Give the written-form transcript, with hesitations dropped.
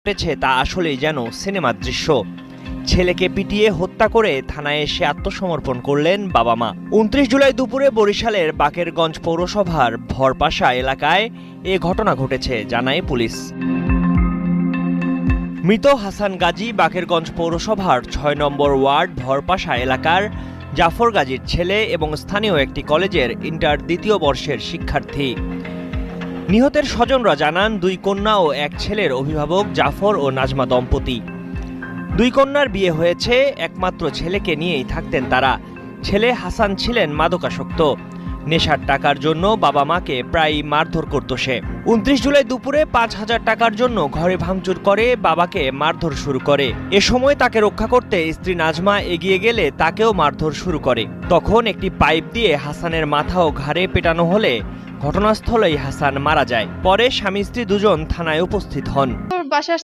ঘটেছে তা আসলেই যেন সিনেমার দৃশ্য। ছেলেকে পিটিয়ে হত্যা করে থানায় এসে আত্মসমর্পণ করলেন বাবা মা। ২৯ জুলাই দুপুরে বরিশালের বাকেরগঞ্জ পৌরসভার ভরপাশা এলাকায় এ ঘটনা ঘটেছে জানায় পুলিশ। মৃত হাসান গাজী বাকেরগঞ্জ পৌরসভার ৬ নম্বর ওয়ার্ড ভরপাশা এলাকার জাফর গাজীর ছেলে এবং স্থানীয় একটি কলেজের ইন্টার দ্বিতীয় বর্ষের শিক্ষার্থী। নিহতের স্বজনরা জানান, ২ কন্যা ও ১ ছেলের অভিভাবক জাফর ও নাজমা দম্পতি। ২ কন্যার বিয়ে হয়েছে, একমাত্র ছেলেকে নিয়েই থাকতেন তারা। ছেলে হাসান ছিলেন মাদকাসক্ত। নেশার টাকার জন্য বাবা মাকে প্রায়ই মারধর করত সে। ২৯ জুলাই দুপুরে ৫,০০০ টাকার জন্য ঘরে ভাঙচুর করে বাবাকে মারধর শুরু করে। এ সময় তাকে রক্ষা করতে স্ত্রী নাজমা এগিয়ে গেলে তাকেও মারধর শুরু করে। তখন একটি পাইপ দিয়ে হাসানের মাথা ও ঘাড়ে পেটানো হলে ঘটনাস্থলেই হাসান মারা যায়। পরে স্বামী স্ত্রী দুজন থানায় উপস্থিত হন।